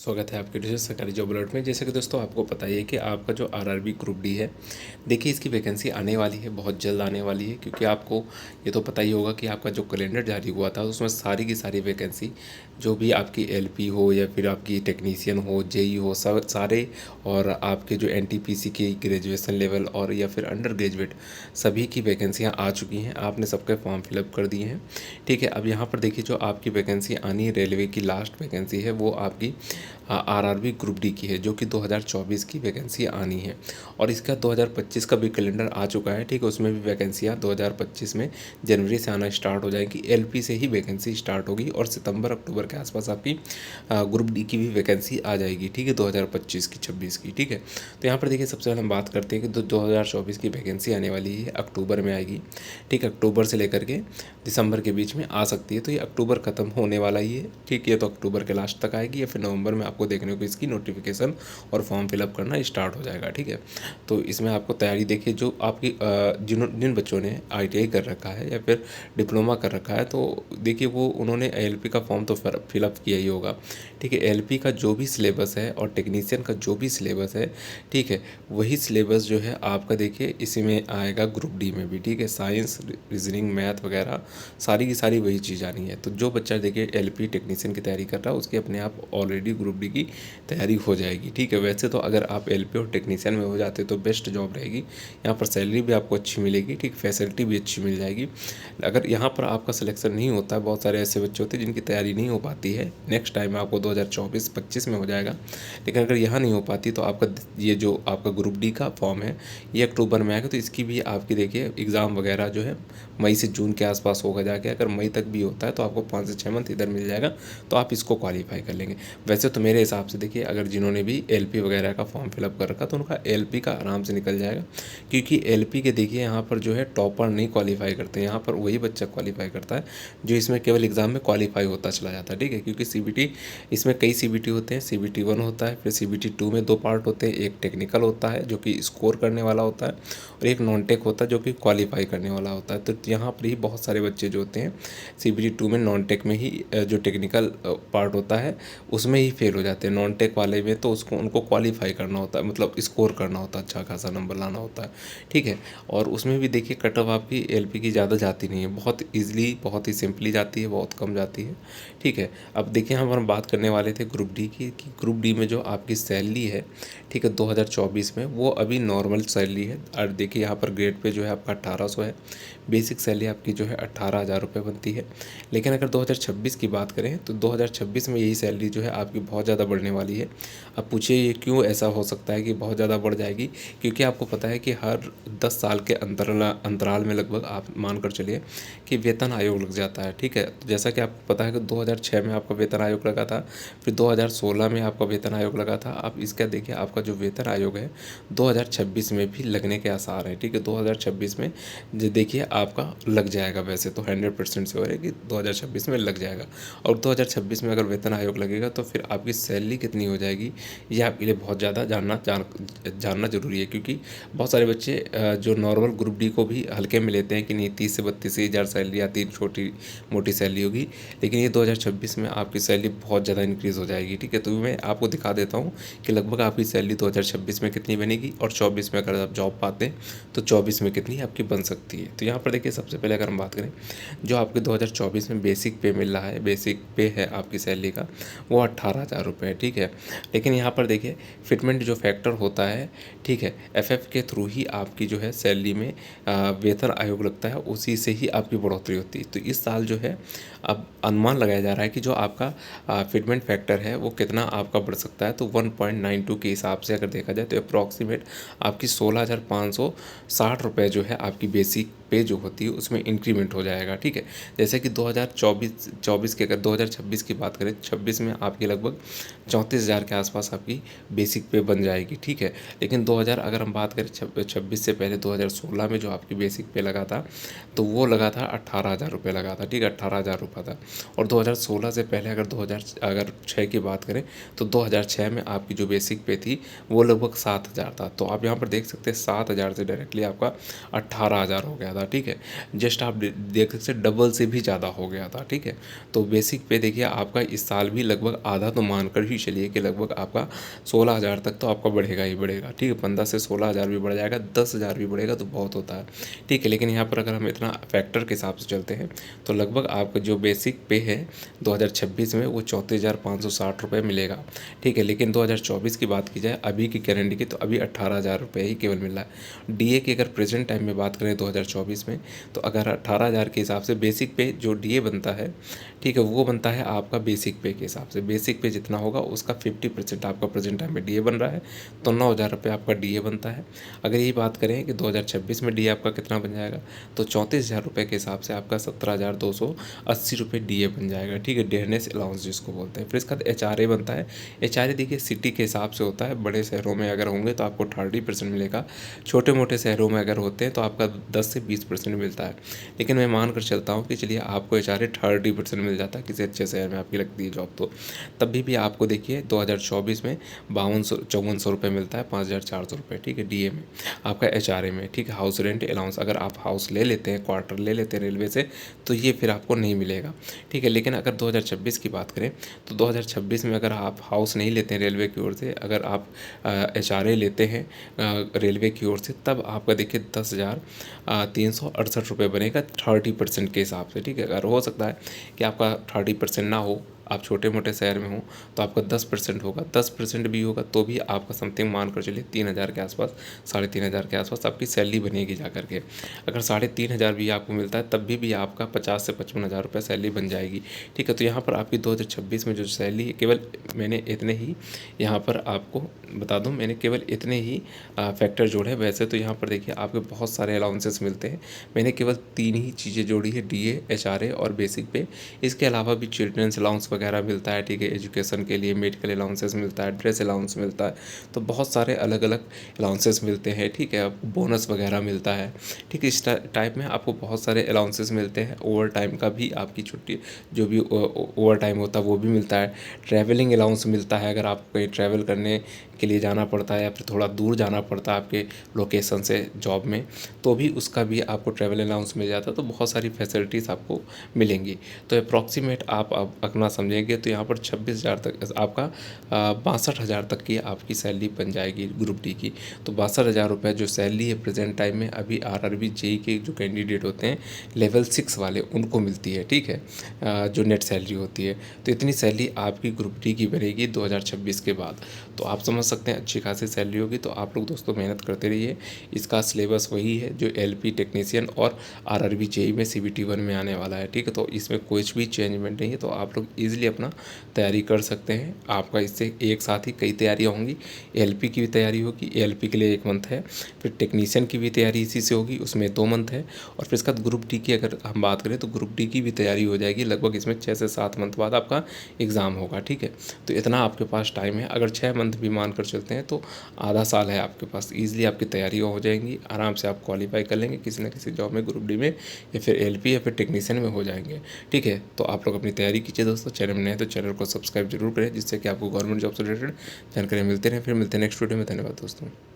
स्वागत है आपके दूसरे सरकारी जॉब अलर्ट में। जैसे कि दोस्तों आपको पता ही है कि आपका जो आरआरबी ग्रुप डी है, देखिए इसकी वैकेंसी आने वाली है, बहुत जल्द आने वाली है। क्योंकि आपको ये तो पता ही होगा कि आपका जो कैलेंडर जारी हुआ था उसमें सारी की सारी वैकेंसी जो भी आपकी एलपी हो या फिर आपकी टेक्नीशियन हो, जेई हो, सब सारे, और आपके जो एनटीपीसी की ग्रेजुएशन लेवल और या फिर अंडर ग्रेजुएट सभी की वैकेंसियाँ आ चुकी हैं। आपने सबके फॉर्म फिलअप कर दिए हैं, ठीक है। अब यहाँ पर देखिए जो आपकी वैकेंसी आनी है, रेलवे की लास्ट वैकेंसी है, वो आपकी आरआरबी ग्रुप डी की है, जो कि 2024 की वैकेंसी आनी है। और इसका 2025 का भी कैलेंडर आ चुका है, ठीक है। उसमें भी वैकेंसियाँ 2025 में जनवरी से आना स्टार्ट हो जाएंगी। एलपी से ही वैकेंसी स्टार्ट होगी और सितंबर अक्टूबर के आसपास आपकी ग्रुप डी की भी वैकेंसी आ जाएगी, ठीक है, 2025 की 26 की, ठीक है। तो यहाँ पर देखिए सबसे पहले हम बात करते हैं कि 2024 की वैकेंसी आने वाली है, अक्टूबर में आएगी, ठीक है। अक्टूबर से लेकर के दिसंबर के बीच में आ सकती है। तो ये अक्टूबर ख़त्म होने वाला ही है, ठीक है। तो अक्टूबर के लास्ट तक आएगी या फिर नवंबर में आपको देखने को इसकी नोटिफिकेशन और फॉर्म फिलअप करना स्टार्ट हो जाएगा, ठीक है। तो इसमें आपको तैयारी देखिए, जो आपकी जिन बच्चों ने आईटीआई कर रखा है या फिर डिप्लोमा कर रखा है, तो देखिए वो उन्होंने एलपी का फॉर्म तो फिलअप किया ही होगा, ठीक है। एलपी का जो भी सिलेबस है और टेक्नीशियन का जो भी सिलेबस है, ठीक है, वही सिलेबस जो है आपका देखिए इसी में आएगा ग्रुप डी में भी, ठीक है। साइंस, रीजनिंग, मैथ वगैरह सारी की सारी वही चीज़ आनी है। तो जो बच्चा देखिए एलपी टेक्नीशियन की तैयारी कर रहा है, उसकी अपने आप ऑलरेडी ग्रुप डी की तैयारी हो जाएगी, ठीक है। वैसे तो अगर आप एलपी और टेक्नीशियन में हो जाते तो बेस्ट जॉब रहेगी। यहाँ पर सैलरी भी आपको अच्छी मिलेगी, ठीक, फैसिलिटी भी अच्छी मिल जाएगी। अगर यहाँ पर आपका सिलेक्शन नहीं होता है, बहुत सारे ऐसे बच्चे होते हैं जिनकी तैयारी नहीं हो पाती है, नेक्स्ट टाइम आपको 2024-25 में हो जाएगा। लेकिन अगर यहाँ नहीं हो पाती तो आपका ये जो आपका ग्रुप डी का फॉर्म है ये अक्टूबर में आएगा। तो इसकी भी आपकी देखिए एग्ज़ाम वगैरह जो है मई से जून के आसपास होगा जाके। अगर मई तक भी होता है तो आपको 5 से 6 मंथ इधर मिल जाएगा, तो आप इसको क्वालिफाई कर लेंगे। वैसे तो मेरे हिसाब से देखिए अगर जिन्होंने भी एलपी वगैरह का फॉर्म फिलअप कर रखा तो उनका एलपी का आराम से निकल जाएगा। क्योंकि एलपी के देखिए यहाँ पर जो है टॉपर नहीं क्वालिफाई करते, यहाँ पर वही बच्चा क्वालिफाई करता है जो इसमें केवल एग्ज़ाम में क्वालिफाई होता चला जाता है, ठीक है। क्योंकि सीबीटी, इसमें कई सीबीटी होते हैं, सीबीटी 1 होता है, फिर सीबीटी 2 में 2 पार्ट होते हैं, एक टेक्निकल होता है जो कि स्कोर करने वाला होता है, और एक नॉन टेक होता है जो कि क्वालिफाई करने वाला होता है। तो यहाँ पर ही बहुत सारे बच्चे जो होते हैं सीबीटी 2 में नॉन टेक में ही जो टेक्निकल पार्ट होता है उसमें ही फेल हो जाते हैं। नॉन टेक वाले में तो उनको क्वालिफाई करना होता है, मतलब स्कोर करना होता है, अच्छा खासा नंबर लाना होता है, ठीक है। और उसमें भी देखिए कट ऑफ आपकी एलपी की ज़्यादा जाती नहीं है, बहुत ईजिली, बहुत ही सिंपली जाती है, बहुत कम जाती है, ठीक है। अब देखिए हम बात करने वाले थे ग्रुप डी की, कि ग्रुप डी में जो आपकी सैलरी है, ठीक है, 2024 में वो अभी नॉर्मल सैलरी है। और देखिए यहाँ पर ग्रेड पे जो है आपका 1800 है, बेसिक सैलरी आपकी जो है 18,000 रुपये बनती है। लेकिन अगर 2026 की बात करें तो 2026 में यही सैलरी जो है आपकी बहुत ज़्यादा बढ़ने वाली है। अब पूछिए ये क्यों ऐसा हो सकता है कि बहुत ज़्यादा बढ़ जाएगी? क्योंकि आपको पता है कि हर 10 साल के अंतराल में लगभग आप मान कर चलिए कि वेतन आयोग लग जाता है, ठीक है। तो जैसा कि आपको पता है कि 2006 में आपका वेतन आयोग लगा था, फिर 2016 में आपका वेतन आयोग लगा था। अब इसका देखिए आपका जो वेतन आयोग है 2026 में भी लगने के आसार हैं, ठीक है। 2026 में जो देखिए आपका लग जाएगा, वैसे तो 100% श्योर है कि 2026 में लग जाएगा। और 2026 में अगर वेतन आयोग लगेगा तो फिर आपकी सैलरी कितनी हो जाएगी ये आपके लिए बहुत ज़्यादा जानना ज़रूरी है। क्योंकि बहुत सारे बच्चे जो नॉर्मल ग्रुप डी को भी हल्के में लेते हैं कि नहीं 30 से 32 हज़ार सैलरी आती है, छोटी मोटी सैलरी होगी। लेकिन ये 2026 में आपकी सैलरी बहुत ज़्यादा इंक्रीज़ हो जाएगी, ठीक है। तो मैं आपको दिखा देता हूँ कि लगभग आपकी सैलरी 2026 में कितनी बनेगी, और 24 में अगर आप जॉब पाते हैं तो 24 में कितनी आपकी बन सकती है। तो यहाँ पर देखिए सबसे पहले अगर हम बात करें जो आपके 2024 में बेसिक पे मिल रहा है, बेसिक पे है आपकी सैलरी का वो 18,000 रुपये है, ठीक है। लेकिन यहाँ पर देखिए फिटमेंट जो फैक्टर होता है, ठीक है, एफएफ के थ्रू ही आपकी जो है सैलरी में वेतन आयोग लगता है, उसी से ही आपकी बढ़ोतरी होती है। तो इस साल जो है अब अनुमान लगाया जा रहा है कि जो आपका फिटमेंट फैक्टर है वो कितना आपका बढ़ सकता है। तो 1.92 के हिसाब से अगर देखा जाए तो अप्रॉक्सीमेट आपकी 16,560 रुपये जो है आपकी बेसिक पे जो होती है उसमें इंक्रीमेंट हो जाएगा, ठीक है। जैसे कि 2024 के अगर 2026 की बात करें, 26 में आपकी लगभग 34,000 के आसपास आपकी बेसिक पे बन जाएगी, ठीक है। लेकिन 2000 अगर हम बात करें 26 से पहले 2016 में जो आपकी बेसिक पे लगा था तो वो लगा था 18,000 रुपये लगा था, ठीक है, 18,000 रुपये था। और 2016 से पहले अगर 2006 की बात करें तो 2006 में आपकी जो बेसिक पे थी वो लगभग 7,000 था। तो आप यहाँ पर देख सकते हैं 7,000 से डायरेक्टली आपका 18,000 हो गया था। था, ठीक है। जस्ट आप देख सकते डबल से भी ज़्यादा हो गया था, ठीक है। तो बेसिक पे देखिए आपका इस साल भी लगभग आधा तो मानकर ही चलिए कि लगभग आपका 16,000 तक तो आपका बढ़ेगा ही बढ़ेगा, ठीक है। 15 से 16,000 भी बढ़ जाएगा, 10,000 भी बढ़ेगा तो बहुत होता है, ठीक है। लेकिन यहाँ पर अगर हम इतना फैक्टर के हिसाब से चलते हैं तो लगभग आपका जो बेसिक पे है 2026 में वो 34,560 रुपये मिलेगा, ठीक है। लेकिन 2024 की बात की जाए अभी की कैलेंडर की तो अभी 18,000 रुपये ही केवल मिल रहा है। डीए की अगर प्रेजेंट टाइम में बात करें 2024 में तो अगर 18,000 के हिसाब से बेसिक पे जो डीए बनता है, ठीक है, वो बनता है आपका बेसिक पे के हिसाब से। बेसिक पे जितना होगा उसका 50% आपका प्रेजेंट टाइम में डीए बन रहा है, तो 9,000 रुपये आपका डीए बनता है। अगर यही बात करें कि 2026 में डीए आपका कितना बन जाएगा तो 34,000 रुपये के हिसाब से आपका 17,280 रुपये डीए बन जाएगा, ठीक है। डेयरनेस अलाउंस जिसको बोलते हैं। फिर इसका एचआरए बनता है। एचआरए देखिए सिटी के हिसाब से होता है, बड़े शहरों में अगर होंगे तो आपको 30% मिलेगा, छोटे मोटे शहरों में अगर होते हैं तो आपका 10 से 20% मिलता है। लेकिन मैं मान कर चलता हूँ कि चलिए आपको एचआरए 30% मिल जाता है किसी अच्छे शहर में आपकी लगती है जॉब, तो तभी भी आपको देखिए 2024 में 5254 रुपये मिलता है, 5,400 रुपये, ठीक है, डीए में आपका एचआरए में, ठीक है। हाउस रेंट अलाउंस अगर आप हाउस ले लेते हैं, क्वार्टर ले लेते हैं रेलवे से तो ये फिर आपको नहीं मिलेगा, ठीक है। लेकिन अगर 2026 की बात करें तो 2026 में अगर आप हाउस नहीं लेते हैं रेलवे की ओर से, अगर आप एचआरए लेते हैं रेलवे की ओर से, तब आपका देखिए 10,368 रुपये बनेगा 30% के हिसाब से, ठीक है। अगर हो सकता है कि आपका 30% ना हो, आप छोटे मोटे शहर में हो तो आपका 10% होगा, 10% भी होगा तो भी आपका समथिंग मान कर चलिए 3,000 के आसपास, 3,500 के आसपास आपकी सैलरी बनेगी जा करके। अगर 3,500 भी आपको मिलता है तब भी आपका 50 से 55,000 रुपये सैलरी बन जाएगी, ठीक है। तो यहाँ पर आपकी 2026 में जो सैलरी है, केवल मैंने इतने ही यहाँ पर आपको बता दूँ, मैंने केवल इतने ही फैक्टर जोड़े हैं। वैसे तो यहाँ पर देखिए आपके बहुत सारे अलाउंसेस मिलते हैं, मैंने केवल 3 ही चीज़ें जोड़ी है, डीए, एचआरए और बेसिक पे। इसके अलावा भी चिल्ड्रंस अलाउंस वगैरह मिलता है, ठीक है, एजुकेशन के लिए मेडिकल अलाउंसेस मिलता है, ड्रेस अलाउंस मिलता है, तो बहुत सारे अलग अलग अलाउंसेस मिलते हैं, ठीक है। आपको बोनस वगैरह मिलता है, ठीक है। इस टाइप में आपको बहुत सारे अलाउंसेस मिलते हैं। ओवर टाइम का भी आपकी छुट्टी जो भी ओवर टाइम होता है वो भी मिलता है। ट्रैवलिंग अलाउंस मिलता है, अगर आपको कहीं ट्रैवल करने के लिए जाना पड़ता है या फिर थोड़ा दूर जाना पड़ता है आपके लोकेशन से जॉब में, तो भी उसका भी आपको ट्रैवल अलाउंस मिल जाता है। तो बहुत सारी फैसिलिटीज़ आपको मिलेंगी। तो अप्रॉक्सीमेट आप अपना समझेंगे तो यहाँ पर 26,000 तक आपका 62,000 तक की आपकी सैलरी बन जाएगी ग्रुप डी की। तो 62,000 रुपये जो सैलरी है प्रेजेंट टाइम में अभी आरआरबी जेई के जो कैंडिडेट होते हैं लेवल 6 वाले उनको मिलती है, ठीक है, जो नेट सैलरी होती है। तो इतनी सैलरी आपकी ग्रुप डी की बनेगी 2026 के बाद। तो आप समझ सकते हैं अच्छी खासी सैलरी होगी। तो आप लोग दोस्तों मेहनत करते रहिए। इसका सिलेबस वही है जो एलपी टेक्नीशियन और आरआरबी जेई में सीबीटी 1 में आने वाला है, ठीक है। तो इसमें कुछ भी चेंजमेंट नहीं है, तो आप लोग ईजिली अपना तैयारी कर सकते हैं। आपका इससे एक साथ ही कई तैयारियाँ होंगी। एलपी की भी तैयारी होगी, एलपी के लिए 1 मंथ है, फिर टेक्नीशियन की भी तैयारी इसी से होगी, उसमें 2 मंथ है, और फिर इसका ग्रुप डी की अगर हम बात करें तो ग्रुप डी की भी तैयारी हो जाएगी। लगभग इसमें 6 से 7 मंथ बाद आपका एग्ज़ाम होगा, ठीक है। तो इतना आपके पास टाइम है। अगर 6 मंथ भी मान कर चलते हैं तो आधा साल है आपके पास, ईजिली आपकी तैयारी हो जाएंगी, आराम से आप क्वालिफाई कर लेंगे किसी न किसी जॉब में, ग्रुप डी में या फिर एलपी या फिर टेक्नीशियन में हो जाएंगे, ठीक है। तो आप लोग अपनी तैयारी कीजिए दोस्तों। चैनल में नए तो चैनल को सब्सक्राइब जरूर करें, जिससे कि आपको गवर्नमेंट जॉब से रिलेटेड जानकारी मिलते रहें। फिर मिलते हैं नेक्स्ट वीडियो में। धन्यवाद दोस्तों।